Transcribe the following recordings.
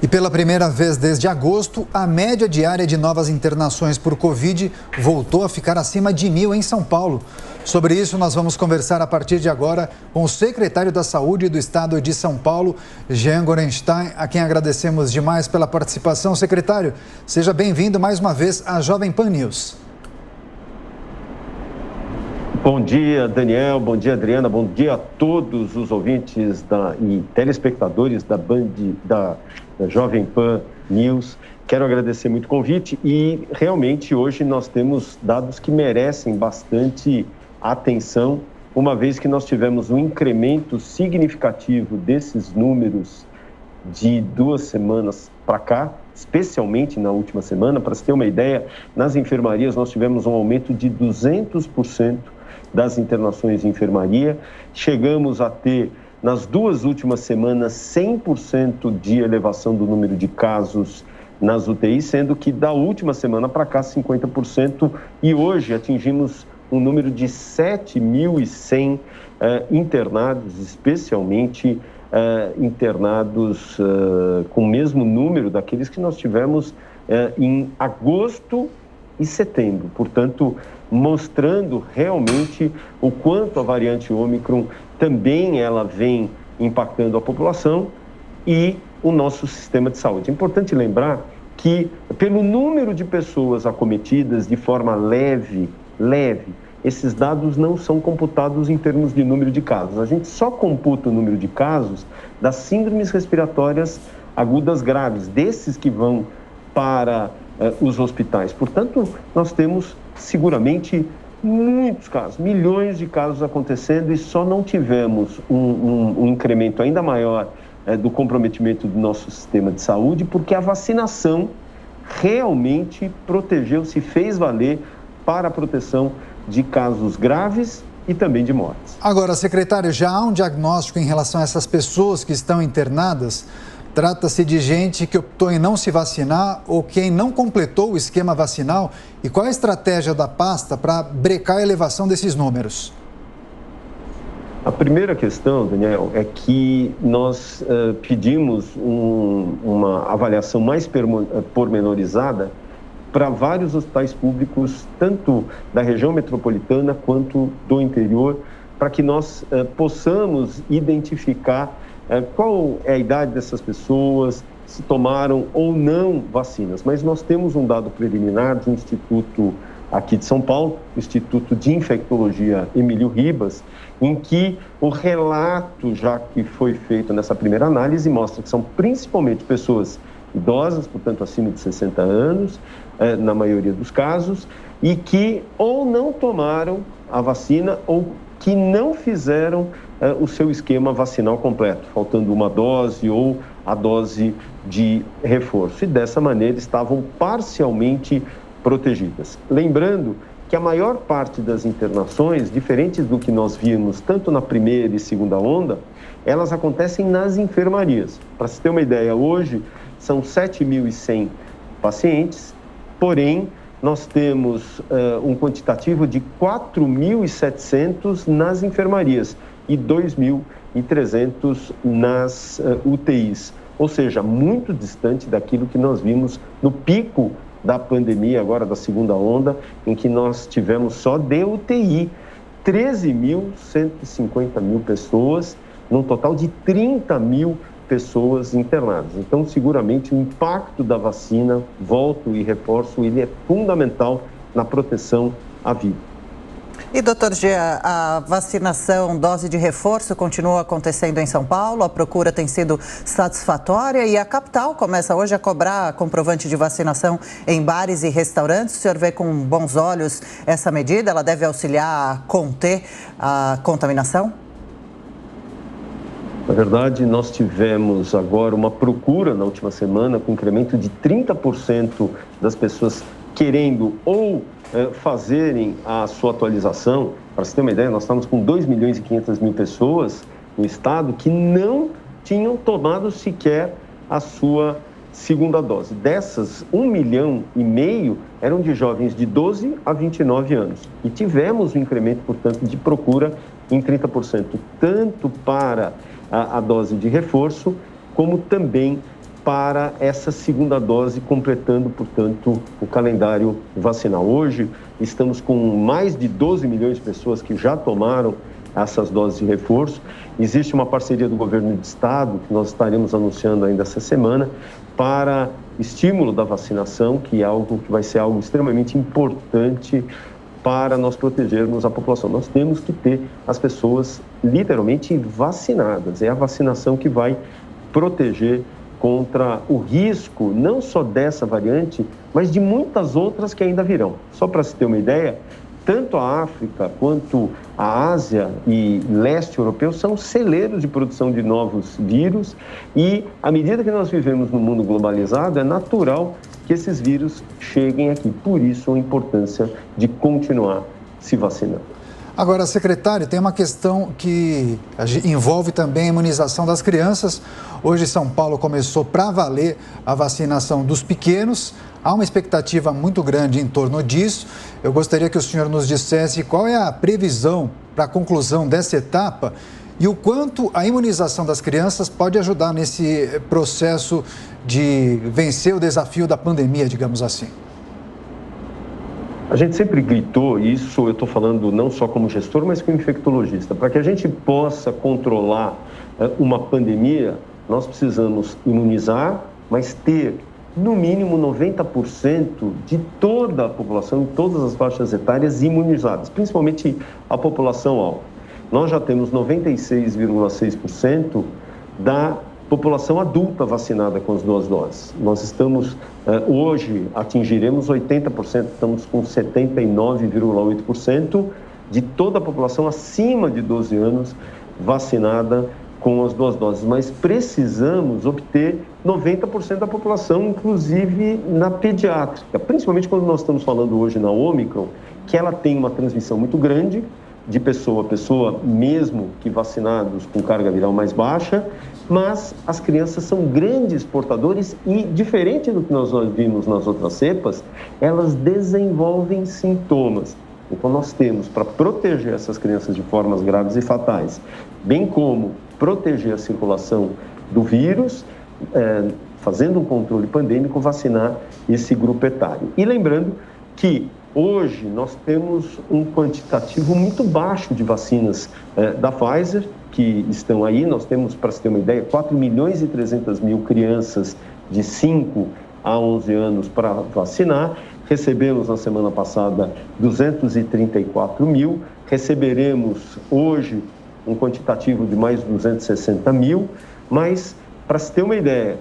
E pela primeira vez desde agosto, a média diária de novas internações por Covid voltou a ficar acima de 1.000 em São Paulo. Sobre isso, nós vamos conversar a partir de agora com o secretário da Saúde do Estado de São Paulo, Jean Gorenstein, a quem agradecemos demais pela participação. Secretário, seja bem-vindo mais uma vez à Jovem Pan News. Bom dia, Daniel. Bom dia, Adriana. Bom dia a todos os ouvintes e telespectadores da Jovem Pan News. Quero agradecer muito o convite e realmente hoje nós temos dados que merecem bastante atenção, uma vez que nós tivemos um incremento significativo desses números de 2 semanas para cá, especialmente na última semana. Para se ter uma ideia, nas enfermarias nós tivemos um aumento de 200% das internações em enfermaria. Chegamos a ter, nas 2 últimas semanas, 100% de elevação do número de casos nas UTIs, sendo que da última semana para cá, 50%, e hoje atingimos um número de 7.100 internados, especialmente internados com o mesmo número daqueles que nós tivemos em agosto e setembro. Portanto, mostrando realmente o quanto a variante Ômicron também ela vem impactando a população e o nosso sistema de saúde. É importante lembrar que, pelo número de pessoas acometidas de forma leve, esses dados não são computados em termos de número de casos. A gente só computa o número de casos das síndromes respiratórias agudas graves, desses que vão para os hospitais. Portanto, nós temos seguramente muitos casos, milhões de casos acontecendo e só não tivemos um incremento ainda maior do comprometimento do nosso sistema de saúde, porque a vacinação realmente protegeu, se fez valer para a proteção de casos graves e também de mortes. Agora, secretário, já há um diagnóstico em relação a essas pessoas que estão internadas? Trata-se de gente que optou em não se vacinar ou quem não completou o esquema vacinal? E qual a estratégia da pasta para brecar a elevação desses números? A primeira questão, Daniel, é que nós pedimos uma avaliação mais pormenorizada para vários hospitais públicos, tanto da região metropolitana quanto do interior, para que nós possamos identificar qual é a idade dessas pessoas, se tomaram ou não vacinas. Mas nós temos um dado preliminar do Instituto aqui de São Paulo, Instituto de Infectologia Emílio Ribas, em que o relato já que foi feito nessa primeira análise mostra que são principalmente pessoas idosas, portanto acima de 60 anos, na maioria dos casos, e que ou não tomaram a vacina ou que não fizeram o seu esquema vacinal completo, faltando uma dose ou a dose de reforço. E dessa maneira estavam parcialmente protegidas. Lembrando que a maior parte das internações, diferentes do que nós vimos tanto na primeira e segunda onda, elas acontecem nas enfermarias. Para se ter uma ideia, hoje são 7.100 pacientes, porém nós temos um quantitativo de 4.700 nas enfermarias e 2.300 nas UTIs, ou seja, muito distante daquilo que nós vimos no pico da pandemia, agora da segunda onda, em que nós tivemos só de UTI 13.150 pessoas, num total de 30.000 pessoas internadas. Então, seguramente, o impacto da vacina, volto e reforço, ele é fundamental na proteção à vida. E, doutor Jean, a vacinação, dose de reforço, continua acontecendo em São Paulo, a procura tem sido satisfatória e a capital começa hoje a cobrar comprovante de vacinação em bares e restaurantes. O senhor vê com bons olhos essa medida? Ela deve auxiliar a conter a contaminação? Na verdade, nós tivemos agora uma procura na última semana com incremento de 30% das pessoas querendo ou fazerem a sua atualização. Para você ter uma ideia, nós estamos com 2.500.000 pessoas no estado que não tinham tomado sequer a sua segunda dose. Dessas, 1,5 milhão eram de jovens de 12 a 29 anos. E tivemos um incremento, portanto, de procura em 30%, tanto para a dose de reforço, como também para essa segunda dose, completando, portanto, o calendário vacinal. Hoje, estamos com mais de 12 milhões de pessoas que já tomaram essas doses de reforço. Existe uma parceria do governo de estado, que nós estaremos anunciando ainda essa semana, para estímulo da vacinação, que é algo que vai ser algo extremamente importante para nós protegermos a população. Nós temos que ter as pessoas literalmente vacinadas. É a vacinação que vai proteger contra o risco, não só dessa variante, mas de muitas outras que ainda virão. Só para se ter uma ideia, tanto a África quanto a Ásia e leste europeu são celeiros de produção de novos vírus e, à medida que nós vivemos no mundo globalizado, é natural que esses vírus cheguem aqui. Por isso, a importância de continuar se vacinando. Agora, secretário, tem uma questão que envolve também a imunização das crianças. Hoje, São Paulo começou para valer a vacinação dos pequenos. Há uma expectativa muito grande em torno disso. Eu gostaria que o senhor nos dissesse qual é a previsão para a conclusão dessa etapa e o quanto a imunização das crianças pode ajudar nesse processo de vencer o desafio da pandemia, digamos assim. A gente sempre gritou, isso eu estou falando não só como gestor, mas como infectologista, para que a gente possa controlar uma pandemia, nós precisamos imunizar, mas ter no mínimo 90% de toda a população, em todas as faixas etárias imunizadas, principalmente a população-alvo. Nós já temos 96,6% da população adulta vacinada com as 2 doses. Nós estamos, hoje, atingiremos 80%, estamos com 79,8% de toda a população acima de 12 anos vacinada com as 2 doses. Mas precisamos obter 90% da população, inclusive na pediátrica, principalmente quando nós estamos falando hoje na Ômicron, que ela tem uma transmissão muito grande, de pessoa a pessoa, mesmo que vacinados com carga viral mais baixa, mas as crianças são grandes portadores e, diferente do que nós vimos nas outras cepas, elas desenvolvem sintomas. Então, nós temos, para proteger essas crianças de formas graves e fatais, bem como proteger a circulação do vírus, fazendo um controle pandêmico, vacinar esse grupo etário. E lembrando que hoje nós temos um quantitativo muito baixo de vacinas da Pfizer, que estão aí. Nós temos, para se ter uma ideia, 4 milhões e 300 mil crianças de 5 a 11 anos para vacinar. Recebemos na semana passada 234 mil, receberemos hoje um quantitativo de mais de 260 mil, mas, para se ter uma ideia,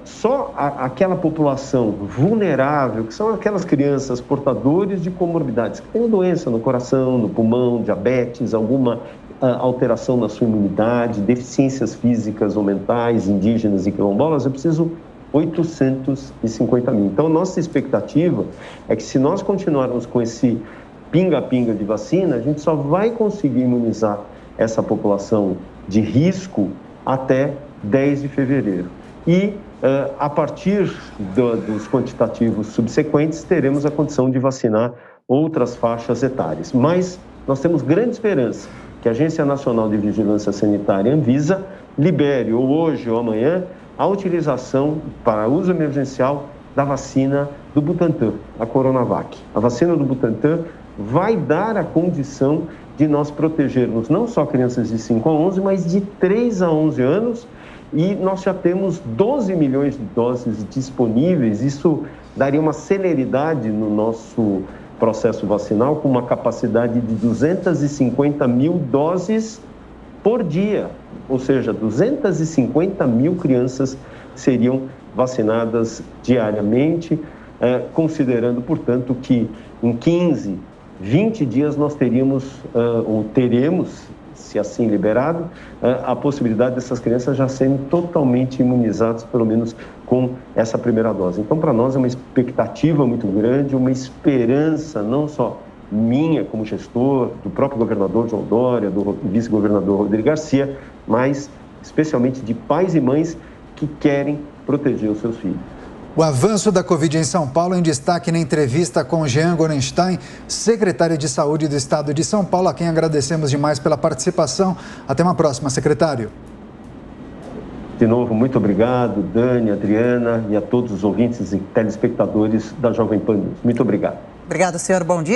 só aquela população vulnerável, que são aquelas crianças portadores de comorbidades, que têm doença no coração, no pulmão, diabetes, alguma alteração na sua imunidade, deficiências físicas ou mentais, indígenas e quilombolas, eu preciso 850 mil. Então, nossa expectativa é que, se nós continuarmos com esse pinga-pinga de vacina, a gente só vai conseguir imunizar essa população de risco até 10 de fevereiro. E, a partir dos quantitativos subsequentes, teremos a condição de vacinar outras faixas etárias. Mas nós temos grande esperança que a Agência Nacional de Vigilância Sanitária, Anvisa, libere, ou hoje ou amanhã, a utilização para uso emergencial da vacina do Butantan, a Coronavac. A vacina do Butantan vai dar a condição de nós protegermos não só crianças de 5 a 11, mas de 3 a 11 anos, e nós já temos 12 milhões de doses disponíveis. Isso daria uma celeridade no nosso processo vacinal, com uma capacidade de 250 mil doses por dia, ou seja, 250 mil crianças seriam vacinadas diariamente, considerando, portanto, que em 15, 20 dias nós teríamos, ou teremos, se assim liberado, a possibilidade dessas crianças já serem totalmente imunizadas, pelo menos com essa primeira dose. Então, para nós é uma expectativa muito grande, uma esperança, não só minha como gestor, do próprio governador João Dória, do vice-governador Rodrigo Garcia, mas especialmente de pais e mães que querem proteger os seus filhos. O avanço da Covid em São Paulo em destaque na entrevista com Jean Gorenstein, secretário de Saúde do Estado de São Paulo, a quem agradecemos demais pela participação. Até uma próxima, secretário. De novo, muito obrigado, Dani, Adriana e a todos os ouvintes e telespectadores da Jovem Pan News. Muito obrigado. Obrigada, senhor. Bom dia.